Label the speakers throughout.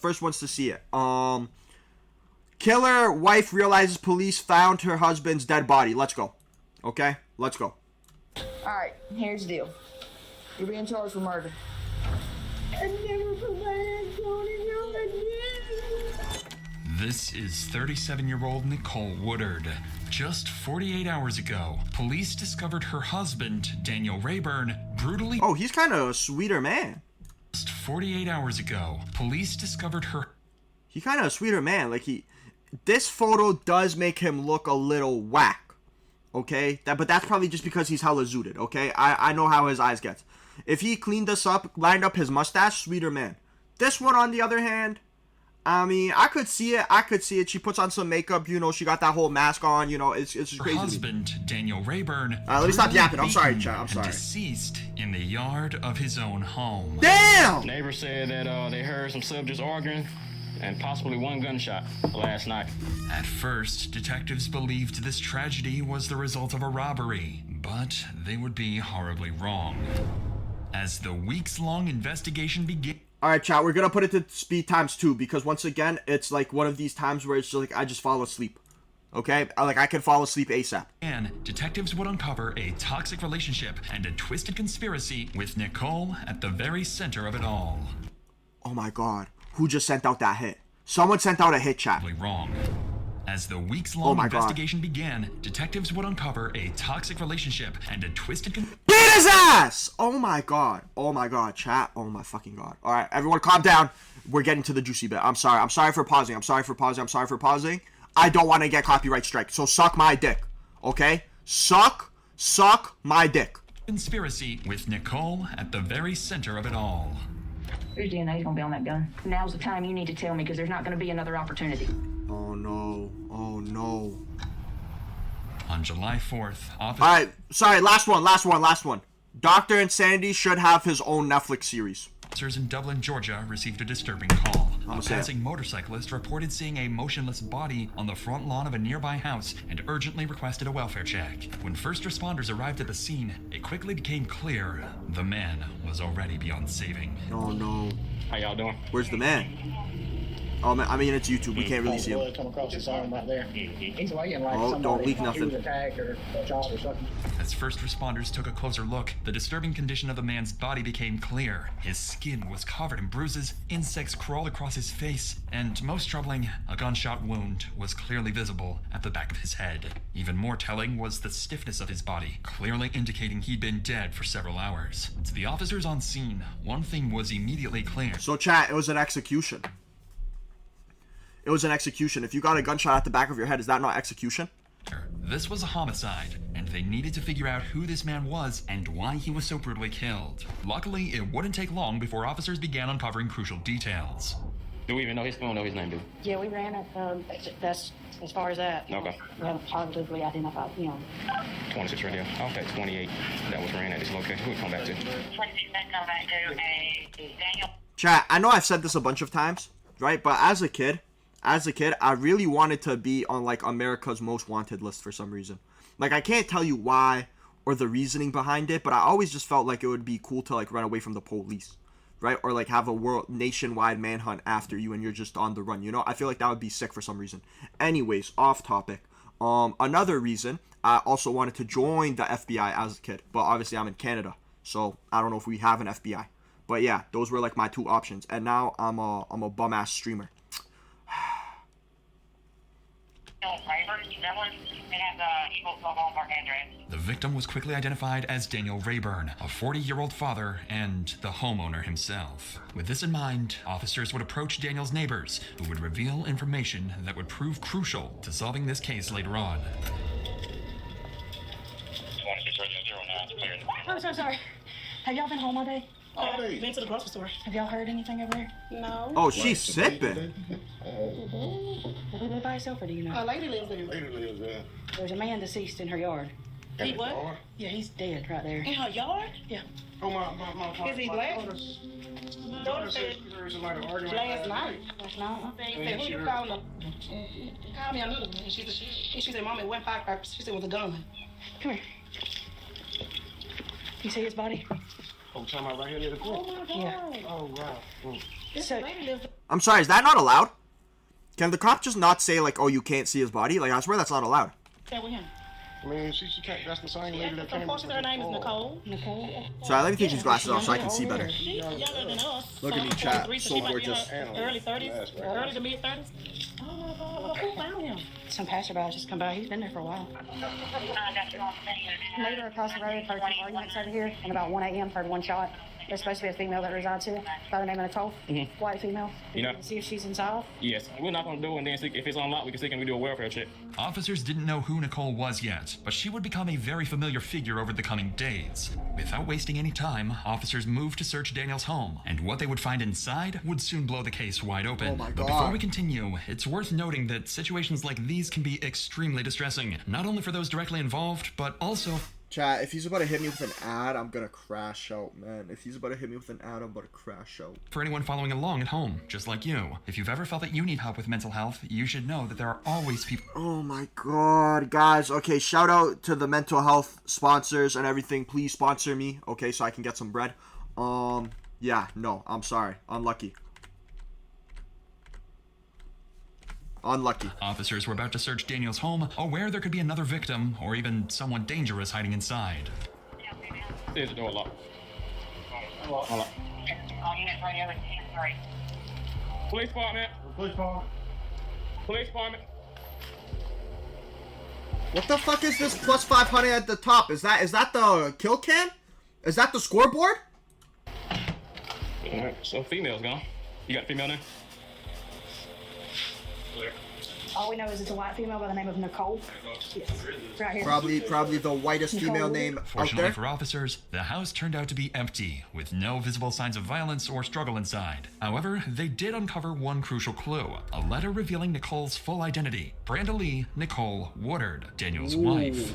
Speaker 1: First ones to see it. Killer wife realizes police found her husband's dead body. Let's go. Okay, let's go.
Speaker 2: Alright, here's the deal. You're being charged for murder. I never put my hands on you again.
Speaker 3: This is 37-year-old Nicole Woodard. Just 48 hours ago, police discovered her husband, Daniel Rayburn, brutally...
Speaker 1: Oh, he's kind of a sweeter man.
Speaker 3: Just 48 hours ago, police discovered her...
Speaker 1: He kind of a sweeter man. Like, this photo does make him look a little whack. Okay? But that's probably just because he's hella zooted, okay? I know how his eyes get. If he cleaned this up, lined up his mustache, sweeter man. This one, on the other hand, I mean, I could see it. She puts on some makeup, you know, she got that whole mask on, you know, it's just crazy.
Speaker 3: Her husband, Daniel Rayburn,
Speaker 1: let me stop yapping. I'm sorry, chat. I'm sorry.
Speaker 3: Deceased in the yard of his own home.
Speaker 1: Damn!
Speaker 4: Neighbors said that they heard some subjects arguing and possibly one gunshot last night.
Speaker 3: At first, detectives believed this tragedy was the result of a robbery, but they would be horribly wrong. As the weeks-long investigation began...
Speaker 1: Alright, chat, we're gonna put it to speed times 2, because once again, it's like one of these times where it's just like, I just fall asleep. Okay? Like, I can fall asleep ASAP.
Speaker 3: And detectives would uncover a toxic relationship and a twisted conspiracy with Nicole at the very center of it all.
Speaker 1: Oh my god. Who just sent out that hit? Someone sent out a hit, chat.
Speaker 3: Wrong. As the weeks-long investigation began, detectives would uncover a toxic relationship and a twisted...
Speaker 1: Beat his ass! Oh my god. Oh my god, chat. Oh my fucking god. Alright, everyone calm down. We're getting to the juicy bit. I'm sorry. I'm sorry for pausing. I'm sorry for pausing. I don't want to get copyright strike, so suck my dick. Okay? Suck my dick.
Speaker 3: Conspiracy with Nicole at the very center of it all.
Speaker 2: Whose DNA is going to be on that gun? Now's the time you need to tell me, because there's not going to be another opportunity.
Speaker 1: Oh no. Oh no.
Speaker 3: On July 4th,
Speaker 1: Alright, sorry, last one. Dr. Insanity should have his own Netflix series.
Speaker 3: Officers in Dublin, Georgia received a disturbing call. A
Speaker 1: say it.
Speaker 3: passing motorcyclist reported seeing a motionless body on the front lawn of a nearby house and urgently requested a welfare check. When first responders arrived at the scene, it quickly became clear the man was already beyond saving.
Speaker 1: Oh no.
Speaker 4: How y'all doing?
Speaker 1: Where's the man? Oh man, I mean it's YouTube. We can't really see him.
Speaker 5: Come across his arm right there. He's laying like
Speaker 1: Oh,
Speaker 5: somebody.
Speaker 1: don't leak
Speaker 5: He
Speaker 1: nothing.
Speaker 5: was attacked or shot or something.
Speaker 3: As first responders took a closer look, the disturbing condition of the man's body became clear. His skin was covered in bruises, insects crawled across his face, and most troubling, a gunshot wound was clearly visible at the back of his head. Even more telling was the stiffness of his body, clearly indicating he'd been dead for several hours. To the officers on scene, one thing was immediately clear.
Speaker 1: So chat, it was an execution. It was an execution. If you got a gunshot at the back of your head, is that not execution?
Speaker 3: This was a homicide, and they needed to figure out who this man was and why he was so brutally killed. Luckily, it wouldn't take long before officers began uncovering crucial details.
Speaker 4: Do we even know his name, do we?
Speaker 6: Yeah, we ran it. That's as far as that.
Speaker 4: Okay.
Speaker 6: We haven't positively identified,
Speaker 4: 26 radio. Okay, 28 that was ran at this location. Who would come back to?
Speaker 6: 26 that come back to a Daniel.
Speaker 1: Chat, I know I've said this a bunch of times, right? But as a kid, I really wanted to be on like America's Most Wanted list for some reason. Like, I can't tell you why or the reasoning behind it, but I always just felt like it would be cool to like run away from the police, right? Or like have a nationwide manhunt after you and you're just on the run, you know? I feel like that would be sick for some reason. Anyways, off topic. Another reason, I also wanted to join the FBI as a kid, but obviously I'm in Canada, so I don't know if we have an FBI. But yeah, those were like my two options, and now I'm a bum ass streamer.
Speaker 3: The victim was quickly identified as Daniel Rayburn, a 40-year-old father and the homeowner himself. With this in mind, officers would approach Daniel's neighbors, who would reveal information that would prove crucial to solving this case later on.
Speaker 6: Oh, so sorry. Have y'all been home all day?
Speaker 5: Been to the grocery store.
Speaker 6: Have y'all heard anything over there?
Speaker 5: No.
Speaker 1: Oh, she's sipping.
Speaker 6: Does he live by himself, or do you know?
Speaker 5: A lady lives there.
Speaker 6: There's a man deceased in her yard.
Speaker 5: He what?
Speaker 6: Yeah, he's dead right there.
Speaker 5: In her yard?
Speaker 6: Yeah.
Speaker 5: Oh, my. Is he black? Daughter said last night.
Speaker 6: Last night?
Speaker 5: He said, who you calling her? Call me another one. She said, Mom, it went firecrackers. She said, it was a gun.
Speaker 6: Come here. You see his body?
Speaker 5: Oh, talking about right here near the court?
Speaker 6: Yeah.
Speaker 5: Oh, wow.
Speaker 6: So,
Speaker 1: I'm sorry, is that not allowed? Can the cop just not say, like, oh, you can't see his body? Like, I swear that's not allowed.
Speaker 5: Yeah, with him.
Speaker 7: I mean, she can't. That's the same lady that came.
Speaker 5: Unfortunately, her name is Nicole.
Speaker 1: Sorry, let me take these glasses off so I can see better.
Speaker 5: She's younger than us.
Speaker 1: Look at me,
Speaker 5: So,
Speaker 1: chat.
Speaker 5: 43,
Speaker 1: So
Speaker 5: she might be in
Speaker 1: gorgeous.
Speaker 5: her early 30s, early to mid 30s. Oh, who found him?
Speaker 6: Some passerbys just come by. He's been there for a while. Later across the road, heard some arguments over here, and about 1 a.m. heard one shot. There's supposed to be a female that resides here by the name of Nicole. White female.
Speaker 4: You know-
Speaker 6: See if she's inside.
Speaker 4: Yes, we're not gonna do it, and then see if it's unlocked, we can see can we do a welfare check.
Speaker 3: Officers didn't know who Nicole was yet, but she would become a very familiar figure over the coming days. Without wasting any time, officers moved to search Daniel's home, and what they would find inside would soon blow the case wide open.
Speaker 1: Oh my
Speaker 3: But
Speaker 1: God.
Speaker 3: before we continue, it's worth noting that situations like these can be extremely distressing, not only for those directly involved, but also
Speaker 1: Chat, if he's about to hit me with an ad, I'm gonna crash out, man. If he's about to hit me with an ad, I'm about to crash out.
Speaker 3: for anyone following along at home, just like you. If you've ever felt that you need help with mental health, you should know that there are always people
Speaker 1: Oh my god, guys. Okay, shout out to the mental health sponsors and everything. Please sponsor me, okay, so I can get some bread. Yeah, no, I'm sorry. Unlucky. Unlucky.
Speaker 3: Officers were about to search Daniel's home, aware there could be another victim or even someone dangerous hiding inside.
Speaker 4: There's the door locked. Hold on. Police department.
Speaker 7: Police car.
Speaker 4: Police department.
Speaker 1: What the fuck is this plus 500 at the top? Is that the kill cam? Is that the scoreboard?
Speaker 4: All right, so female's gone. You got a female name?
Speaker 6: All we know is it's a white female by the name of Nicole. Yes. Right here.
Speaker 1: Probably the whitest female name out
Speaker 3: Fortunately
Speaker 1: there.
Speaker 3: for officers, the house turned out to be empty, with no visible signs of violence or struggle inside. However, they did uncover one crucial clue, a letter revealing Nicole's full identity, Brenda Lee Nicole Woodard, Daniel's wife.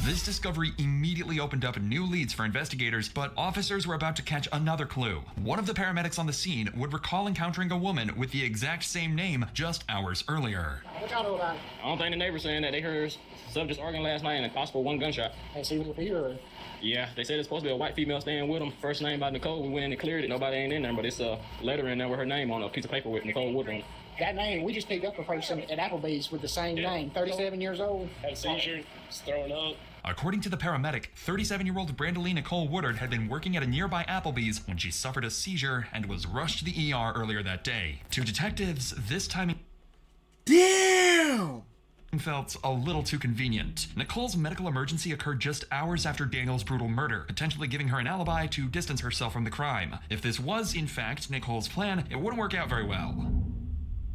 Speaker 3: This discovery immediately opened up new leads for investigators, but officers were about to catch another clue. One of the paramedics on the scene would recall encountering a woman with the exact same name just hours earlier.
Speaker 5: What y'all know about it?
Speaker 4: I don't think the neighbor's saying that they heard subjects arguing last night and a possible one gunshot.
Speaker 5: Hey, see what you
Speaker 4: Yeah, they said it's supposed to be a white female staying with them. First name by Nicole. We went in and cleared it. Nobody ain't in there, but it's a letter in there with her name on a piece of paper with Nicole Woodard on it.
Speaker 5: That name, we just picked up a person at Applebee's with the same name, 37 years old.
Speaker 8: Had a seizure, was throwing up.
Speaker 3: According to the paramedic, 37-year-old Brandelee Nicole Woodard had been working at a nearby Applebee's when she suffered a seizure and was rushed to the ER earlier that day. To detectives, this timing
Speaker 1: Damn!
Speaker 3: felt a little too convenient. Nicole's medical emergency occurred just hours after Daniel's brutal murder, potentially giving her an alibi to distance herself from the crime. If this was, in fact, Nicole's plan, it wouldn't work out very well.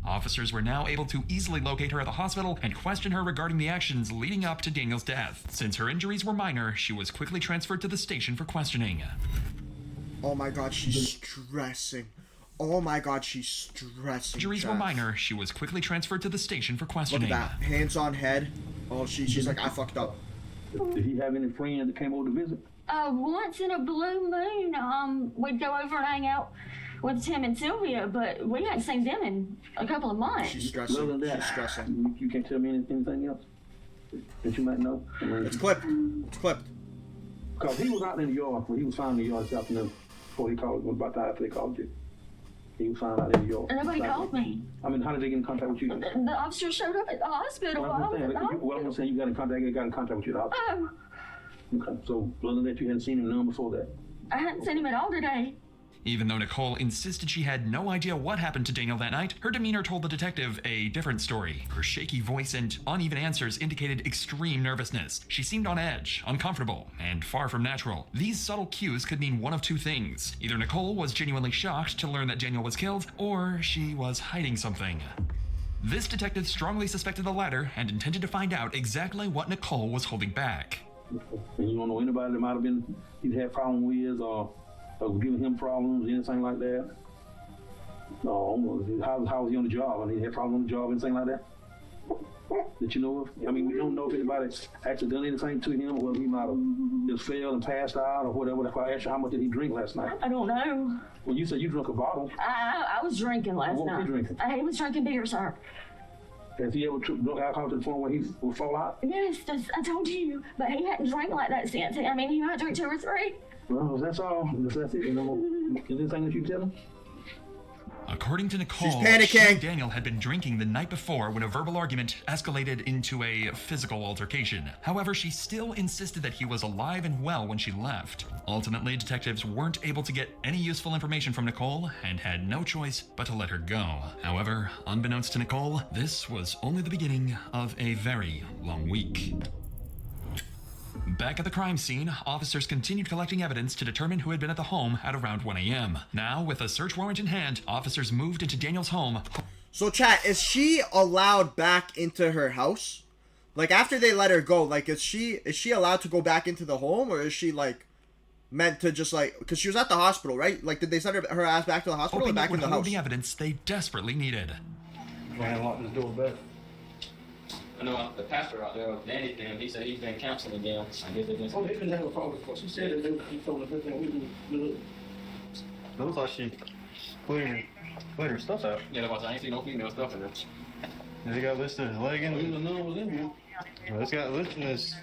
Speaker 3: Officers were now able to easily locate her at the hospital and question her regarding the actions leading up to Daniel's death. Since her injuries were minor, she was quickly transferred to the station for questioning.
Speaker 1: Oh my god, she's stressing. Oh my god, she's stressing.
Speaker 3: Injuries were
Speaker 1: chat.
Speaker 3: minor, she was quickly transferred to the station for
Speaker 1: Look
Speaker 3: questioning.
Speaker 1: at that. Hands on head. Oh, she's like, I fucked up.
Speaker 9: Did he have any friends that came over to visit?
Speaker 10: Once in a blue moon, we'd go over and hang out with Tim and Sylvia, but we hadn't seen them in a couple of months.
Speaker 1: She's
Speaker 9: Other
Speaker 1: stressing.
Speaker 9: than that,
Speaker 1: She's stressing.
Speaker 9: you can't tell me anything else that you might know? I mean,
Speaker 1: It's clipped. It's clipped.
Speaker 9: because he was out in the yard, when he was found in the yard this afternoon, before he called, about the time after they called you. He was found out in the yard.
Speaker 10: Nobody called me.
Speaker 9: I mean, how did they get in contact with you?
Speaker 10: The officer showed up at the hospital.
Speaker 9: Well,
Speaker 10: I
Speaker 9: I'm
Speaker 10: was at the
Speaker 9: saying,
Speaker 10: hospital.
Speaker 9: you got in contact with you at the hospital.
Speaker 10: Oh,
Speaker 9: Okay, so other than that, you hadn't seen him none before that.
Speaker 10: I hadn't seen him at all today.
Speaker 3: Even though Nicole insisted she had no idea what happened to Daniel that night, her demeanor told the detective a different story. Her shaky voice and uneven answers indicated extreme nervousness. She seemed on edge, uncomfortable, and far from natural. These subtle cues could mean one of two things. Either Nicole was genuinely shocked to learn that Daniel was killed, or she was hiding something. This detective strongly suspected the latter and intended to find out exactly what Nicole was holding back.
Speaker 9: And you don't know anybody that might have been, he'd had problems with, or giving him problems, anything like that? No, how was he on the job? I mean, he had problems on the job, anything like that? That you know of? I mean, we don't know if anybody actually done anything to him, or whether he might have just failed and passed out, or whatever. That's why I asked you, how much did he drink last night?
Speaker 10: I don't know.
Speaker 9: Well, you said you drank a bottle.
Speaker 10: I was drinking last
Speaker 9: What was
Speaker 10: night.
Speaker 9: he drinking?
Speaker 10: He was drinking beer, sir.
Speaker 9: Has he ever drunk alcohol to the point where he would fall out?
Speaker 10: Yes, I told you. But he hadn't drank like that since. I mean, he might drink 2 or 3.
Speaker 9: Well, that's all. That's it. You know, is there anything that you tell him?
Speaker 3: According to Nicole,
Speaker 1: She's panicking.
Speaker 3: she and Daniel had been drinking the night before when a verbal argument escalated into a physical altercation. However, she still insisted that he was alive and well when she left. Ultimately, detectives weren't able to get any useful information from Nicole and had no choice but to let her go. However, unbeknownst to Nicole, this was only the beginning of a very long week. Back at the crime scene, officers continued collecting evidence to determine who had been at the home at around 1 a.m. Now, with a search warrant in hand, officers moved into Daniel's home.
Speaker 1: So, chat, is she allowed back into her house? Like, after they let her go, like, is she allowed to go back into the home, or is she, like, meant to just, like, because she was at the hospital, right? Like, did they send her ass back to the hospital or
Speaker 3: Hoping
Speaker 1: back
Speaker 3: it
Speaker 1: in
Speaker 3: would
Speaker 1: the
Speaker 3: hold
Speaker 1: house?
Speaker 3: the evidence they desperately needed.
Speaker 9: Man, lock this door back.
Speaker 4: I know the pastor out there, Danny, them, he said he's been counseling them. I guess they've been.
Speaker 9: Oh, they couldn't have a problem, of course. She said that he told us everything we do.
Speaker 7: Looks like she cleared her stuff out.
Speaker 4: Yeah, I ain't seen no female stuff in there.
Speaker 7: They got listed as leggings.
Speaker 9: Even though it was in here.
Speaker 7: Well, it's got listed as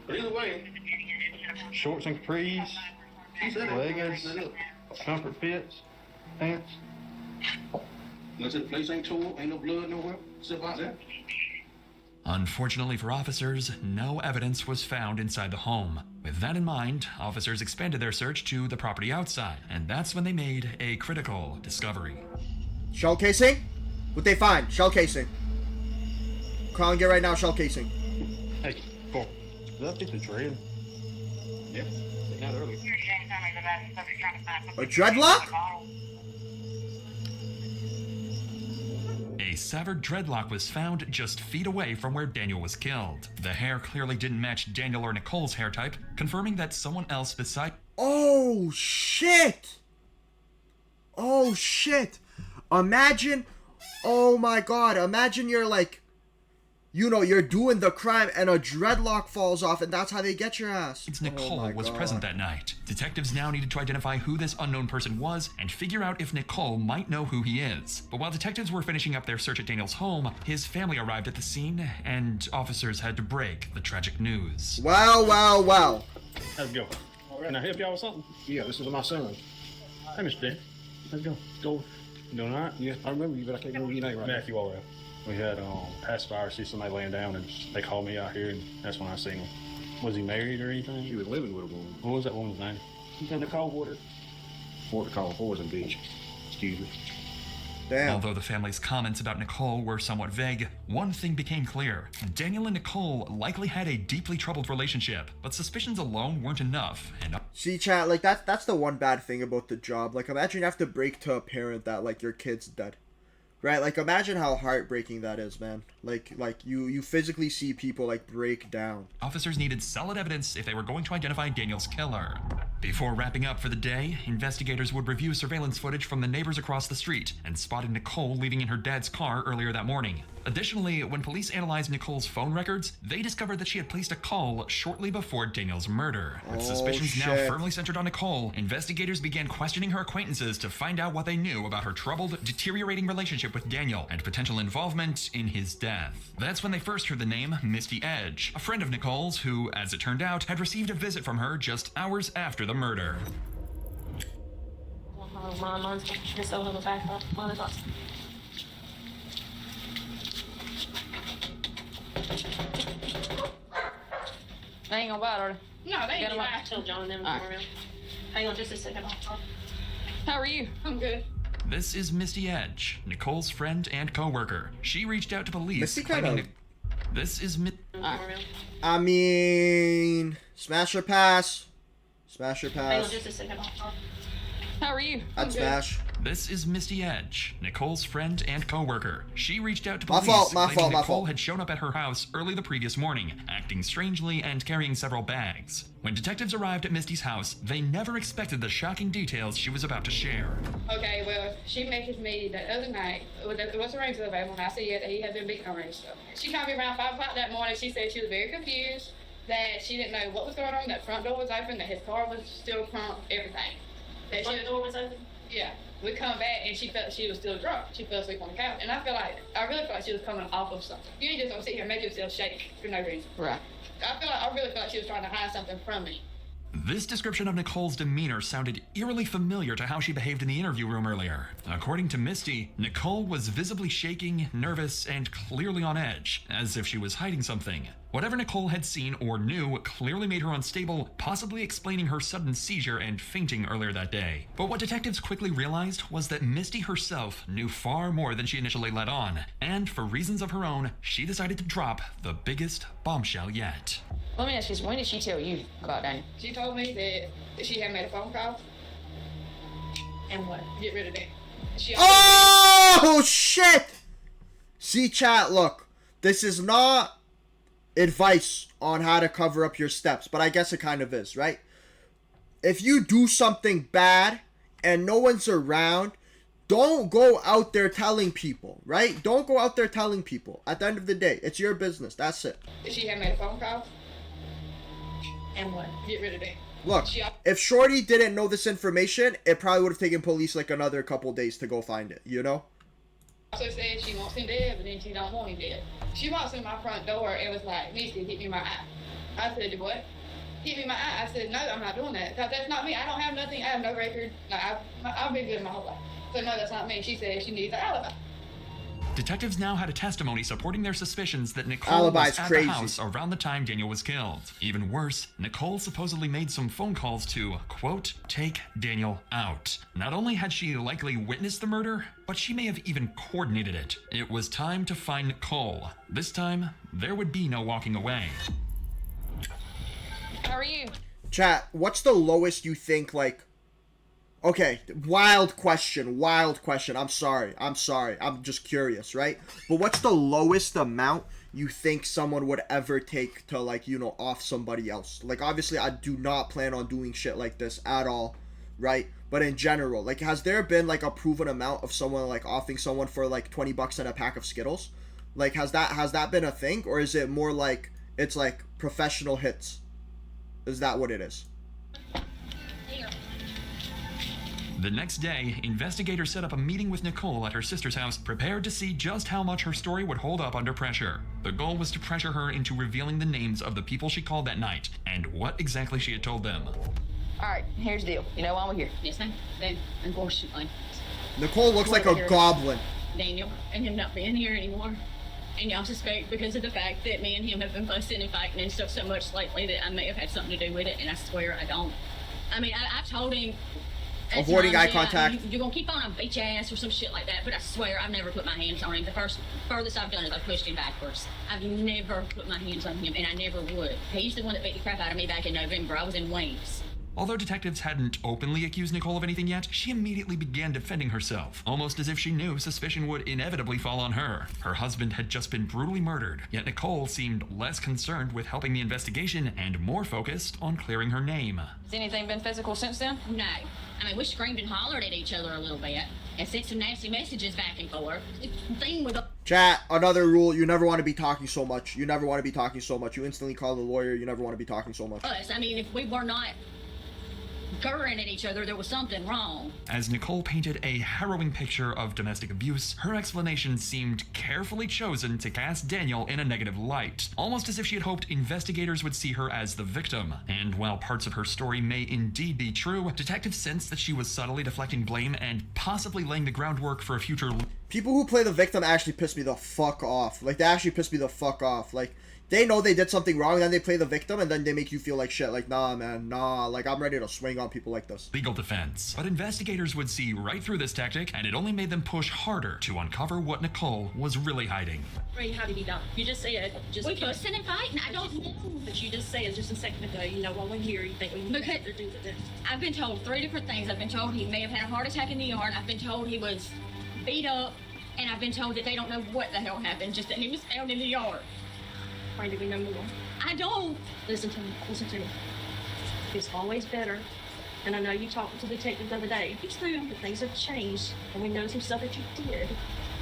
Speaker 9: But either way,
Speaker 7: shorts and capris,
Speaker 9: she said
Speaker 7: leggings, comfort fits, pants.
Speaker 9: Looks like the place ain't tore, ain't no blood nowhere. Stuff out there.
Speaker 3: Unfortunately for officers, no evidence was found inside the home. With that in mind, officers expanded their search to the property outside, and that's when they made a critical discovery.
Speaker 1: Shell casing? What'd they find? Shell casing. Calling it right now, shell casing.
Speaker 7: Hey, cool. Does that fit the tread?
Speaker 4: Yeah, not early.
Speaker 1: A dreadlock?
Speaker 3: A severed dreadlock was found just feet away from where Daniel was killed. The hair clearly didn't match Daniel or Nicole's hair type, confirming that someone else beside.
Speaker 1: Oh, shit! Oh, shit! Imagine, oh my god, imagine you're like, you know, you're doing the crime and a dreadlock falls off and that's how they get your ass.
Speaker 3: Nicole
Speaker 1: Oh my
Speaker 3: was
Speaker 1: God.
Speaker 3: present that night. Detectives now needed to identify who this unknown person was and figure out if Nicole might know who he is. But while detectives were finishing up their search at Daniel's home, his family arrived at the scene and officers had to break the tragic news.
Speaker 1: Wow, wow, wow.
Speaker 7: How's it go? Can I help y'all with something?
Speaker 9: Yeah, this is my son.
Speaker 7: Hey, Mr. Dan. How's it going?
Speaker 9: Go.
Speaker 7: You doing all right?
Speaker 9: Yeah, I remember you, but I can't remember your name right now.
Speaker 7: Matthew, all right. We had pacifier, see somebody laying down, and they called me out here, and that's when I seen him. Was he married or anything?
Speaker 9: He was living with a woman.
Speaker 7: What was that woman's name?
Speaker 9: He's in the cold water. What to call Poison Beach. Excuse me.
Speaker 1: Damn.
Speaker 3: Although the family's comments about Nicole were somewhat vague, one thing became clear. Daniel and Nicole likely had a deeply troubled relationship, but suspicions alone weren't enough, and
Speaker 1: See, chat, like, that's the one bad thing about the job. Like, imagine you have to break to a parent that, like, your kid's dead. Right? Like, imagine how heartbreaking that is, man. Like you physically see people, like, break down.
Speaker 3: officers needed solid evidence if they were going to identify Daniel's killer. Before wrapping up for the day, investigators would review surveillance footage from the neighbors across the street and spotted Nicole leaving in her dad's car earlier that morning. Additionally, when police analyzed Nicole's phone records, they discovered that she had placed a call shortly before Daniel's murder. With suspicions now
Speaker 1: shit.
Speaker 3: firmly centered on Nicole, investigators began questioning her acquaintances to find out what they knew about her troubled, deteriorating relationship with Daniel and potential involvement in his death. That's when they first heard the name Misty Edge, a friend of Nicole's who, as it turned out, had received a visit from her just hours after the murder.
Speaker 2: They ain't gonna bite, are they?
Speaker 5: No, they ain't
Speaker 2: Get 'em
Speaker 5: even.
Speaker 2: up.
Speaker 5: I told John and them
Speaker 2: All
Speaker 5: for
Speaker 2: right.
Speaker 5: real. Hang on just a second.
Speaker 2: How are you?
Speaker 5: I'm good.
Speaker 3: This is Misty Edge, Nicole's friend and co-worker. She reached out to police
Speaker 1: Misty
Speaker 3: claiming
Speaker 1: kinda-
Speaker 3: This is
Speaker 1: I mean, smash or pass? Smash or
Speaker 5: Hang on
Speaker 1: pass?
Speaker 5: just a second.
Speaker 2: How are you?
Speaker 1: I'd smash.
Speaker 3: This is Misty Edge, Nicole's friend and co-worker. She reached out to
Speaker 1: My
Speaker 3: police
Speaker 1: fault, my
Speaker 3: claiming
Speaker 1: fault, my
Speaker 3: Nicole
Speaker 1: fault.
Speaker 3: had shown up at her house early the previous morning, acting strangely and carrying several bags. When detectives arrived at Misty's house, they never expected the shocking details she was about to share.
Speaker 5: Okay, well, she messaged me the other night. What's the ring still available? And I said, yeah, that he had been beaten already. So she called me around 5 o'clock that morning. She said she was very confused, that she didn't know what was going on, that front door was open, that his car was still crunk, everything. That front door was open? Yeah. We come back and she felt she was still drunk. She fell asleep on the couch. And I really feel like she was coming off of something. You ain't just gonna sit here and make yourself shake for no reason.
Speaker 2: Right.
Speaker 5: I really feel like she was trying to hide something from me.
Speaker 3: This description of Nicole's demeanor sounded eerily familiar to how she behaved in the interview room earlier. According to Misty, Nicole was visibly shaking, nervous, and clearly on edge, as if she was hiding something. Whatever Nicole had seen or knew clearly made her unstable, possibly explaining her sudden seizure and fainting earlier that day. But what detectives quickly realized was that Misty herself knew far more than she initially let on, and for reasons of her own, she decided to drop the biggest bombshell yet.
Speaker 2: Let me ask you, when did she tell you about Daniel?
Speaker 5: She told me that she had made a phone call.
Speaker 2: And what?
Speaker 5: Get rid of that. She
Speaker 1: Oh, shit! See, chat, look. This is not advice on how to cover up your steps, but I guess it kind of is, right? If you do something bad and no one's around, don't go out there telling people, right? Don't go out there telling people. At the end of the day, it's your business. That's it.
Speaker 5: She had made a phone call.
Speaker 2: And what?
Speaker 5: Get rid of that.
Speaker 1: Look, if Shorty didn't know this information, it probably would have taken police like another couple days to go find it, you know?
Speaker 5: Also said she wants him dead, but then she don't want him dead. She walks in my front door and was like, Misty, hit me in my eye. I said, what? Hit me in my eye. I said, no, I'm not doing that. Because that's not me. I don't have nothing. I have no record. No, I've been good my whole life. So no, that's not me. She said she needs an alibi.
Speaker 3: Detectives now had a testimony supporting their suspicions that Nicole
Speaker 1: Alibi's
Speaker 3: was at
Speaker 1: crazy.
Speaker 3: the house around the time Daniel was killed. Even worse, Nicole supposedly made some phone calls to, quote, take Daniel out. Not only had she likely witnessed the murder, but she may have even coordinated it. It was time to find Nicole. This time, there would be no walking away.
Speaker 2: How are you?
Speaker 1: Chat, what's the lowest you think, like... Okay, wild question. I'm sorry. I'm just curious, right? But what's the lowest amount you think someone would ever take to, like, you know, off somebody else? Like, obviously, I do not plan on doing shit like this at all, right? But in general, like, has there been, like, a proven amount of someone, like, offing someone for, like, $20 and a pack of Skittles? Like, has that been a thing? Or is it more like, it's, like, professional hits? Is that what it is?
Speaker 3: The next day, investigators set up a meeting with Nicole at her sister's house, prepared to see just how much her story would hold up under pressure. The goal was to pressure her into revealing the names of the people she called that night, and what exactly she had told them.
Speaker 2: Alright, here's the deal. You know why we're here?
Speaker 10: Yes, ma'am. Then, unfortunately,
Speaker 1: Nicole looks like a goblin.
Speaker 10: Daniel and him not being here anymore. And y'all suspect because of the fact that me and him have been fussing and fighting and stuff so much lately that I may have had something to do with it, and I swear I don't. I mean, I've told him...
Speaker 1: Avoiding eye contact.
Speaker 10: You're gonna keep on a bitch ass or some shit like that, but I swear I've never put my hands on him. The furthest I've done is I've pushed him backwards. I've never put my hands on him, and I never would. He's the one that beat the crap out of me back in November. I was in Wings.
Speaker 3: Although detectives hadn't openly accused Nicole of anything yet, she immediately began defending herself, almost as if she knew suspicion would inevitably fall on her. Her husband had just been brutally murdered, yet Nicole seemed less concerned with helping the investigation and more focused on clearing her name.
Speaker 2: Has anything been physical since then?
Speaker 10: No. I mean, we screamed and hollered at each other a little bit and sent some nasty messages back and forth. The thing with the...
Speaker 1: Chat, another rule, you never want to be talking so much. You instantly call the lawyer, you never want to be talking so much.
Speaker 10: Us, I mean, if we were not gurring at each other, there was something wrong.
Speaker 3: As Nicole painted a harrowing picture of domestic abuse, her explanation seemed carefully chosen to cast Daniel in a negative light, almost as if she had hoped investigators would see her as the victim. And while parts of her story may indeed be true, detectives sensed that she was subtly deflecting blame and possibly laying the groundwork for a future...
Speaker 1: People who play the victim actually piss me the fuck off. Like, they actually piss me the fuck off. Like, they know they did something wrong, then they play the victim, and then they make you feel like shit. Like, nah, man, nah. Like, I'm ready to swing on people like this.
Speaker 3: Legal defense. But investigators would see right through this tactic, and it only made them push harder to uncover what Nicole was really hiding.
Speaker 11: Ray, how did he die? You just said...
Speaker 10: We fussing and fighting. I don't know.
Speaker 11: But you just said just a second ago, you know, when we hear you think we need to do this.
Speaker 10: I've been told 3 different things. I've been told he may have had a heart attack in the yard. I've been told he was beat up. And I've been told that they don't know what the hell happened, just that he was found in the yard.
Speaker 11: Why do we know more?
Speaker 10: I don't.
Speaker 11: Listen to me. It's always better. And I know you talked to the detective the other day. It's true that things have changed, and we know some stuff that you did.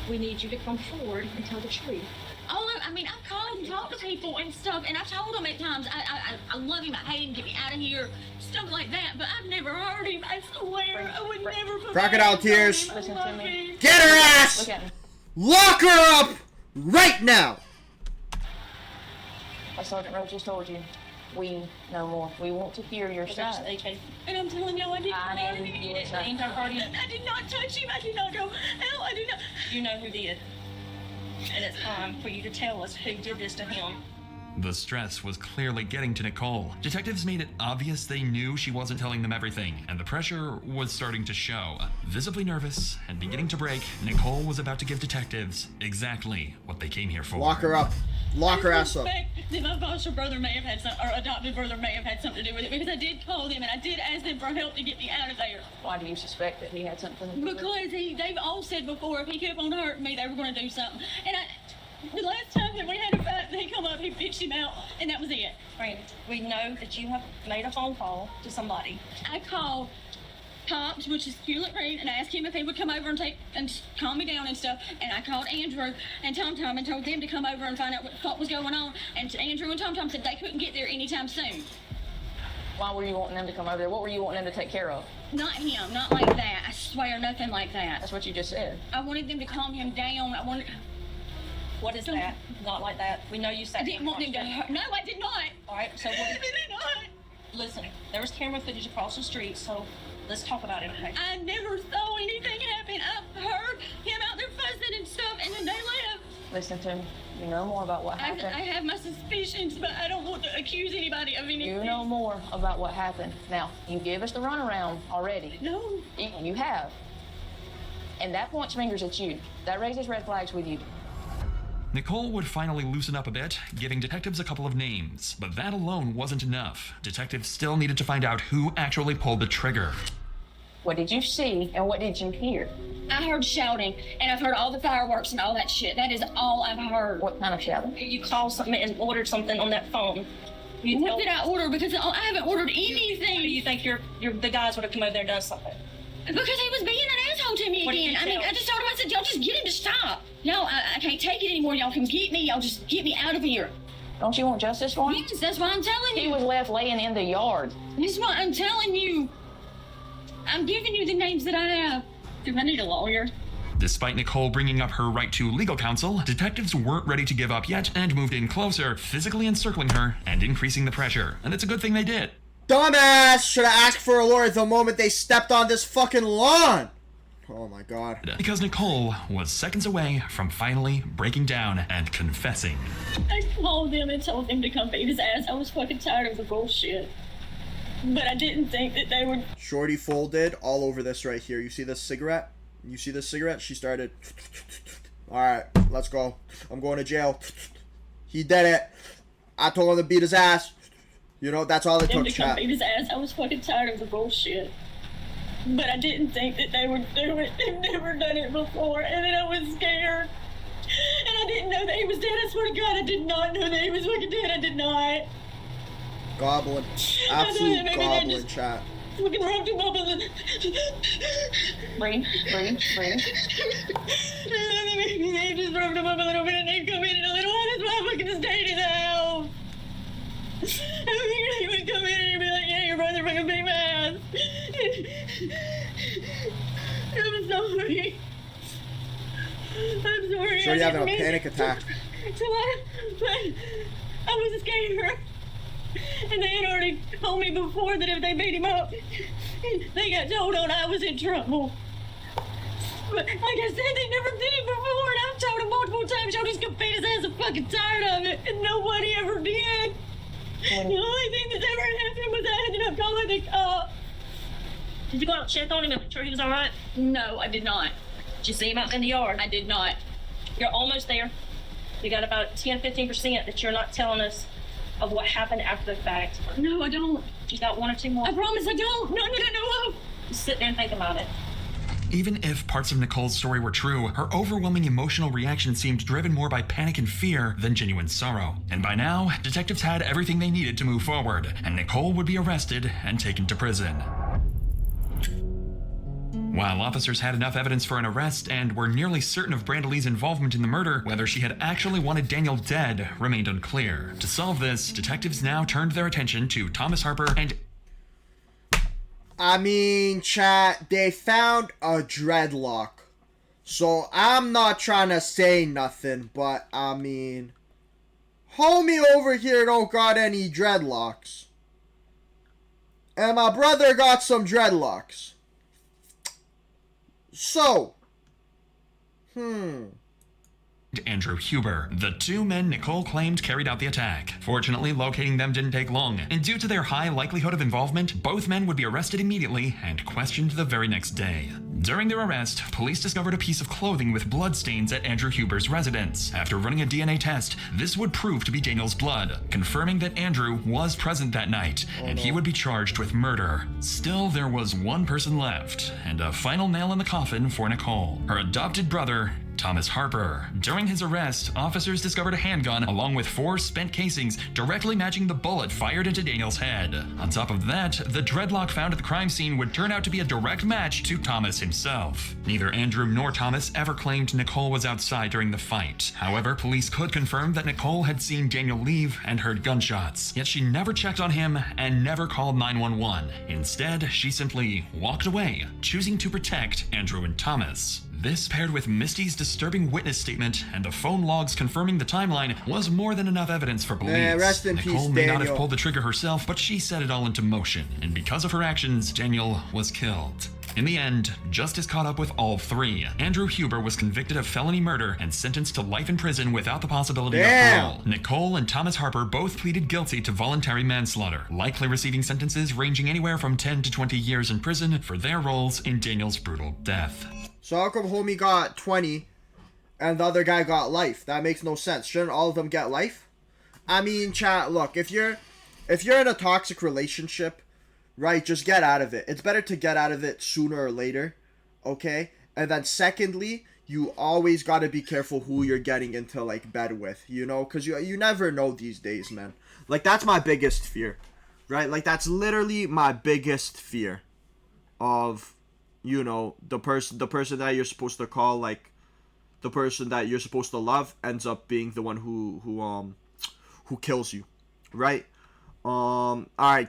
Speaker 11: We need you to come forward and tell the truth.
Speaker 10: Oh, I mean, I've called and talked to people and stuff, and I've told them at times, I love him, I hate him, get me out of here, stuff like that, but I've never heard him, I swear, I would never put
Speaker 1: Crocodile tears.
Speaker 2: Listen to me.
Speaker 1: Get her ass!
Speaker 2: Look at me.
Speaker 1: Lock her up right now!
Speaker 2: Like Sergeant Rose just told you, We know more. We want to hear your side.
Speaker 11: Okay. And I'm telling y'all, I didn't
Speaker 2: I know
Speaker 11: know who
Speaker 2: you
Speaker 11: did it.
Speaker 2: were
Speaker 11: The entire party. I did not touch him. I did not go out. I did not. You know who did. And it's time for you to tell us who did this to him.
Speaker 3: The stress was clearly getting to Nicole. Detectives made it obvious they knew she wasn't telling them everything, and the pressure was starting to show. Visibly nervous and beginning to break, Nicole was about to give detectives exactly what they came here for.
Speaker 1: Lock her up. Lock her ass up.
Speaker 11: That my foster brother may have had some, or adopted brother may have had something to do with it, because I did call them and I did ask them for help to get me out of there.
Speaker 2: Why do you suspect that he had something to do with it?
Speaker 11: Because they've all said before if he kept on hurting me, they were going to do something. And the last time that we had a fight, they come up, he fixed him out, and that was it.
Speaker 12: Right. We know that you have made a phone call to somebody.
Speaker 11: I called Pops, which is Hewlett Reed, and I asked him if he would come over and calm me down and stuff. And I called Andrew and Tom and told them to come over and find out what was going on. And Andrew and Tom said they couldn't get there anytime soon.
Speaker 2: Why were you wanting them to come over there? What were you wanting them to take care of?
Speaker 11: Not him, not like that. I swear, nothing like that.
Speaker 2: That's what you just said.
Speaker 11: I wanted them to calm him down.
Speaker 12: What is that? Not like that. We know you said.
Speaker 11: I didn't want him to hurt. No, I did not.
Speaker 12: All right, so what?
Speaker 11: I did not.
Speaker 12: Listen, there was camera footage across the street, so let's talk about it, okay?
Speaker 11: I never saw anything happen. I heard him out there fussing and stuff, and then they left.
Speaker 2: Listen to me. You know more about what happened.
Speaker 11: I have my suspicions, but I don't want to accuse anybody of anything.
Speaker 2: You know more about what happened. Now, you gave us the runaround already.
Speaker 11: No.
Speaker 2: You have. And that points fingers at you. That raises red flags with you.
Speaker 3: Nicole would finally loosen up a bit, giving detectives a couple of names, but that alone wasn't enough. Detectives still needed to find out who actually pulled the trigger.
Speaker 2: What did you see and what did you hear?
Speaker 11: I heard shouting, and I've heard all the fireworks and all that shit. That is all I've heard.
Speaker 2: What kind of shouting?
Speaker 12: You called something and ordered something on that phone.
Speaker 11: What did I order? Because I haven't ordered anything.
Speaker 12: You think the guys would have come over there and done something?
Speaker 11: Because he was being an asshole to me again. I mean, I just told him, I said, y'all just get him to stop. No, I can't take it anymore. Y'all can get me. Y'all just get me out of here.
Speaker 2: Don't you want justice for him?
Speaker 11: Yes, that's what I'm telling you.
Speaker 2: He was left laying in the yard.
Speaker 11: That's what I'm telling you. I'm giving you the names that I have. Do I need a lawyer?
Speaker 3: Despite Nicole bringing up her right to legal counsel, detectives weren't ready to give up yet and moved in closer, physically encircling her and increasing the pressure. And it's a good thing they did.
Speaker 1: Dumbass! Should have asked for a lawyer the moment they stepped on this fucking lawn! Oh my god.
Speaker 3: Because Nicole was seconds away from finally breaking down and confessing.
Speaker 11: I called them and told them to come beat his ass. I was fucking tired of the bullshit. But I didn't think that they would...
Speaker 1: Shorty folded all over this right here. You see this cigarette? You see this cigarette? She started... Alright, let's go. I'm going to jail. He did it. I told him to beat his ass. You know, that's all it took,
Speaker 11: chat. Beat his ass. I was fucking tired of the bullshit. But I didn't think that they would do it. They've never done it before. And then I was scared. And I didn't know that he was dead. I swear to God, I did not know that he was fucking dead. I did not.
Speaker 1: Goblin. Absolute goblin, chat.
Speaker 11: Fucking wrapped him up in the...
Speaker 2: Breathe.
Speaker 11: They just wrapped him up a little bit and they come in a little while. That's why I fucking stayed in the house. I figured he would come in and he'd be like, yeah, your brother fucking beat my ass. I'm sorry.
Speaker 1: Sure, you're having a panic attack.
Speaker 11: So I was scared. And they had already told me before that if they beat him up, they got told on I was in trouble. But like I said, they never did it before, and I've told him multiple times, y'all just gonna beat his ass. I'm fucking tired of it, and nobody ever did. The only thing that's ever happened was I ended up calling the cops.
Speaker 12: Did you go out and check on him and make sure he was all right?
Speaker 11: No, I did not.
Speaker 12: Did you see him out in the yard?
Speaker 11: I did not.
Speaker 12: You're almost there. You got about 10-15% that you're not telling us of what happened after the fact.
Speaker 11: No, I don't.
Speaker 12: You got one or two more?
Speaker 11: I promise I don't. None that I know of.
Speaker 12: Just sit there and think about it.
Speaker 3: Even if parts of Nicole's story were true, her overwhelming emotional reaction seemed driven more by panic and fear than genuine sorrow. And by now, detectives had everything they needed to move forward, and Nicole would be arrested and taken to prison. While officers had enough evidence for an arrest and were nearly certain of Brandalee's involvement in the murder, whether she had actually wanted Daniel dead remained unclear. To solve this, detectives now turned their attention to Thomas Harper and...
Speaker 1: I mean, chat, they found a dreadlock. So, I'm not trying to say nothing, but, I mean... Homie over here don't got any dreadlocks. And my brother got some dreadlocks. So,
Speaker 3: Andrew Huber, the two men Nicole claimed carried out the attack. Fortunately, locating them didn't take long, and due to their high likelihood of involvement, both men would be arrested immediately and questioned the very next day. During their arrest, police discovered a piece of clothing with bloodstains at Andrew Huber's residence. After running a DNA test, this would prove to be Daniel's blood, confirming that Andrew was present that night, and he would be charged with murder. Still, there was one person left, and a final nail in the coffin for Nicole, her adopted brother, Thomas Harper. During his arrest, officers discovered a handgun along with 4 spent casings directly matching the bullet fired into Daniel's head. On top of that, the dreadlock found at the crime scene would turn out to be a direct match to Thomas himself. Neither Andrew nor Thomas ever claimed Nicole was outside during the fight. However, police could confirm that Nicole had seen Daniel leave and heard gunshots, yet she never checked on him and never called 911. Instead, she simply walked away, choosing to protect Andrew and Thomas. This, paired with Misty's disturbing witness statement and the phone logs confirming the timeline, was more than enough evidence for police.
Speaker 1: Rest in
Speaker 3: Nicole
Speaker 1: peace,
Speaker 3: may not have
Speaker 1: Daniel.
Speaker 3: pulled the trigger herself, but she set it all into motion, and because of her actions, Daniel was killed. In the end, justice caught up with all 3. Andrew Huber was convicted of felony murder and sentenced to life in prison without the possibility of parole. Nicole and Thomas Harper both pleaded guilty to voluntary manslaughter, likely receiving sentences ranging anywhere from 10 to 20 years in prison for their roles in Daniel's brutal death.
Speaker 1: So how come homie got 20 and the other guy got life? That makes no sense. Shouldn't all of them get life? I mean, chat, look, if you're in a toxic relationship, right, just get out of it. It's better to get out of it sooner or later, okay? And then secondly, you always got to be careful who you're getting into, like, bed with, you know? Because you never know these days, man. Like, that's my biggest fear, right? Like, that's literally my biggest fear of, you know, the person that you're supposed to call, like, the person that you're supposed to love ends up being the one who kills you, right? All right.